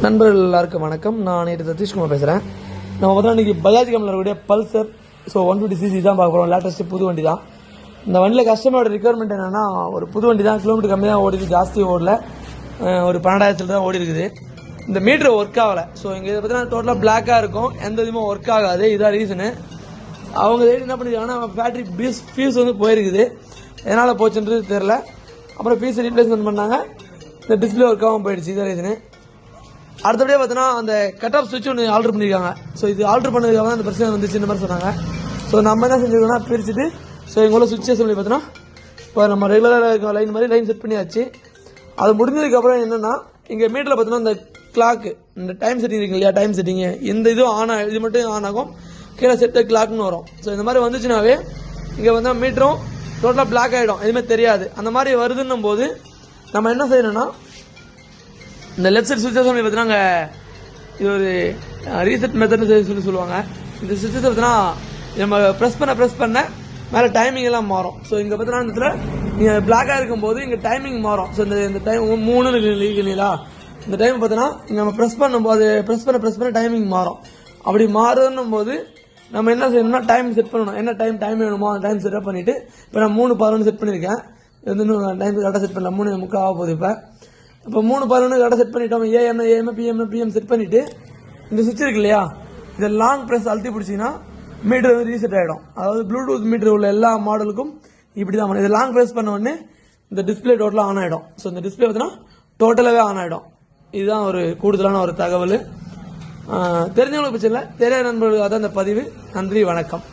நண்பர்கள் எல்லாருக்கும் வணக்கம். நான் நேற்று சதீஷ்குமார் பேசுகிறேன். நம்ம பார்த்தா இன்றைக்கி பஜாஜ் கம்பெனியில் இருக்கக்கூடிய பல்சர் 150cc தான் பார்க்க போகிறோம். லேட்டஸ்ட்டு புது வண்டி தான். இந்த வண்டியில் கஸ்டமரோட ரிக்வயர்மெண்ட் என்னென்னா, ஒரு புது வண்டி தான், கிலோமீட்டர் கம்மி தான் ஓடிது, ஜாஸ்தி ஓடல, ஒரு 12,000 தான் ஓடி இருக்குது. இந்த மீட்ரு ஒர்க் ஆகலை. ஸோ இங்கே இதை பார்த்தீங்கன்னா டோட்டலாக பிளாக்காக இருக்கும், எந்த இதுவுமே ஒர்க் ஆகாது. இதான் ரீசனு. அவங்க என்ன பண்ணிருக்காங்கன்னா, பேட்டரி ஃபீஸ் போயிருக்குது, எதனால் போச்சுன்றது தெரில. அப்புறம் ஃபீஸ் ரீப்ளேஸ்மெண்ட் பண்ணாங்க, இந்த டிஸ்பிளே ஒர்க் ஆகாமல் போயிடுச்சு. இதான் ரீசனு. அடுத்தபடியே பார்த்தோன்னா அந்த கட் ஆஃப் சுவிட்ச் ஒன்று ஆல்டர் பண்ணியிருக்காங்க. ஸோ இது ஆல்டர் பண்ணதுக்காக தான் அந்த பிரச்சனை வந்துச்சு, இந்த மாதிரி சொன்னாங்க. ஸோ நம்ம என்ன செஞ்சுருக்கோம்னா, பிரிச்சுட்டு ஸோ எங்களோட சுவிட்சை சொல்லி பார்த்தோன்னா, இப்போ நம்ம ரெகுலராக இருக்க லைன் மாதிரி லைன் செட் பண்ணியாச்சு. அது முடிஞ்சதுக்கப்புறம் என்னென்னா, இங்கே மீட்டரில் பார்த்தோன்னா இந்த கிளாக்கு, இந்த டைம் செட்டிங் இருக்கு இல்லையா, டைம் செட்டிங்கு, இந்த இதுவும் இது மட்டும் ஆன் ஆகும், கீழே செட்டு கிளாக்னு வரும். ஸோ இந்த மாதிரி வந்துச்சுனாவே இங்கே வந்து மீட்டரும் டோட்டலாக பிளாக் ஆகிடும், எதுவுமே தெரியாது. அந்த மாதிரி வருதுன்னும் போது நம்ம என்ன செய்யணும்னா, இந்த லெஃப்ட் சைட் சுவிட்சஸ் பார்த்தீங்கன்னா இது ஒரு ரீசெட் மெத்தட்னு சொல்லி சொல்லுவாங்க. இந்த சுவிட்சஸ் பார்த்தீங்கன்னா நம்ம ப்ரெஸ் பண்ண மேலே டைமிங் எல்லாம் மாறும். ஸோ இங்கே பார்த்தீங்கன்னா இந்த இடத்துல நீங்கள் பிளாக்காக இருக்கும்போது இங்கே டைமிங் மாறும். ஸோ இந்த டைம் 3 இருக்குங்களா, இந்த டைம் பார்த்தீங்கன்னா நம்ம ப்ரெஸ் பண்ண டைமிங் மாறும். அப்படி மாறுன்னும் போது நம்ம என்ன செய்யணும்னா, டைம் செட் பண்ணணும். என்ன டைம் வேணுமோ அந்த டைம் செட்டப் பண்ணிவிட்டு, இப்போ நான் 3:11 செட் பண்ணியிருக்கேன். இது வந்து இன்னும் டைம் கரெக்டாக செட் பண்ணல, 3:45 ஆக போகுது. இப்போ 3:11 கரெக்டாக செட் பண்ணிட்டோம். ஏஎம் பிஎம் செட் பண்ணிவிட்டு, இந்த சுவிட்ச் இருக்கு இல்லையா, இதை லாங் ப்ரெஸ் அழுத்தி பிடிச்சிங்கன்னா மீட்டர் வந்து ரீசெட் ஆகிடும். அதாவது ப்ளூடூத் மீட்டர் உள்ள எல்லா மாடலுக்கும் இப்படி தான் பண்ணணும். இதை லாங் ப்ரெஸ் பண்ண உடனே இந்த டிஸ்பிளே டோட்டலாக ஆன் ஆகிடும். ஸோ இந்த டிஸ்பிளே பார்த்தீங்கன்னா டோட்டலாகவே ஆன் ஆகிடும். இதுதான் ஒரு கூடுதலான ஒரு தகவல். தெரிஞ்சவங்களுக்கு பிரச்சனை இல்லை, தெரியாத நண்பர்களுக்கு தான் இந்த பதிவு. நன்றி, வணக்கம்.